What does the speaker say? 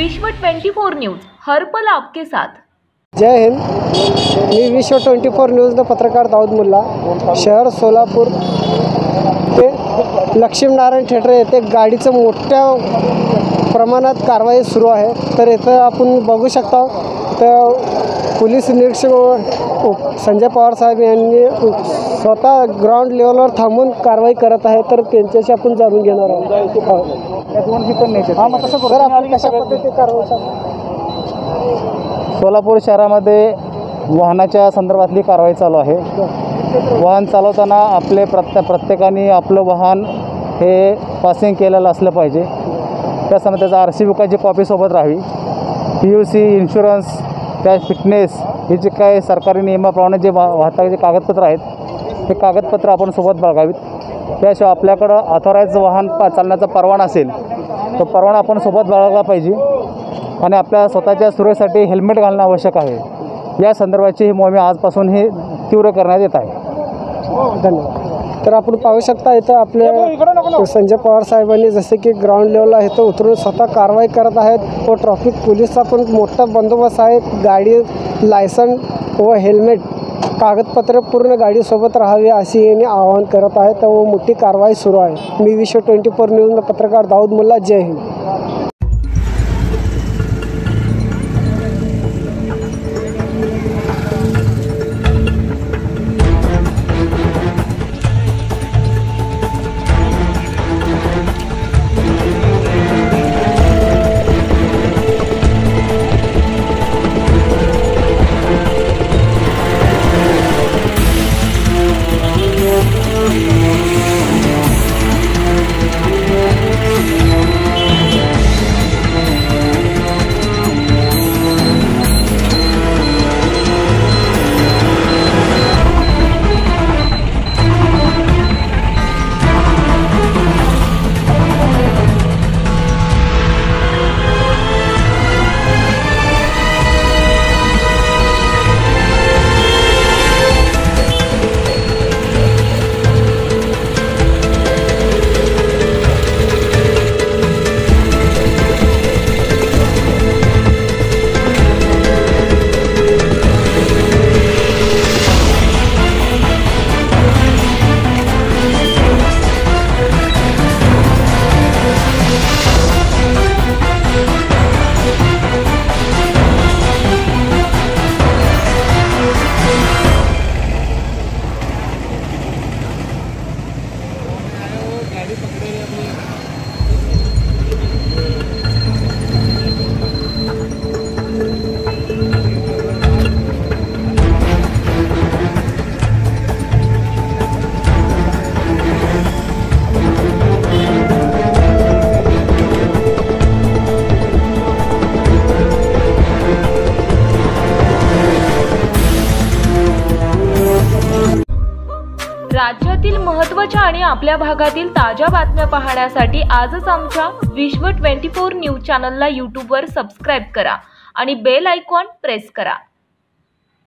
विश्व 24 न्यूज हर पल आपके साथ। जय हिंद। मी विश्व 24 न्यूज़ पत्रकार दाऊद मुल्ला, शहर सोलापूर ते लक्ष्मीनारायण थिएटर येथे गाडीचं मोठ्या प्रमाणात कारवाई सुरू आहे। तर इथं आपण बघू शकता तर पोलीस निरीक्षक संजय पवार साहेब यांनी स्वतः ग्राउंड लेवलवर थांबून कारवाई करत आहे। तर त्यांच्याशी आपण जाणून घेणार आहोत। सोलापूर शहरामध्ये वाहनाच्या संदर्भातली कारवाई चालू आहे। वाहन चालवताना आपले प्रत्येकाने आपलं वाहन हे पासिंग केलेलं असलं पाहिजे। त्यासाठी त्याचा RC बुकाची कॉपी सोबत राहावी। PUC, इन्शुरन्स, त्या फिटनेस हे जे काही सरकारी नियमाप्रमाणे जे वाहतुकीचे कागदपत्र आहेत ते कागदपत्र आपण सोबत बाळगावीत। त्याशिवाय आपल्याकडं ऑथोराइज वाहन चालण्याचा परवाना असेल तो परवाना आपण सोबत बाळगला पाहिजे आणि आपल्या स्वतःच्या सुरक्षेसाठी हेल्मेट घालणं आवश्यक आहे। या संदर्भाची ही मोहीम आजपासून ही तीव्र करण्यात येत आहे। धन्यवाद। तर आपण पाहू शकता इथं आपले संजय पवार साहेबांनी जसे की ग्राउंड लेवलला इथं उतरून स्वतः कारवाई करत आहेत व ट्रॅफिक पोलीसचा पण मोठा बंदोबस्त आहे। गाडी लायसन व हेल्मेट कागदपत्र पूर्ण गाडीसोबत राहावे असे यांनी आवाहन करत आहेत व मोठी कारवाई सुरू आहे। मी विश्व 24 न्यूज पत्रकार दाऊद मुल्ला। जय हिंद। राज्यातील महत्त्वाच्या आणि आपल्या भागातील ताज्या बातम्या पाहण्यासाठी आजच आमच्या विश्व 24 न्यूज चॅनलला YouTube वर सबस्क्राइब करा आणि बेल आयकॉन प्रेस करा।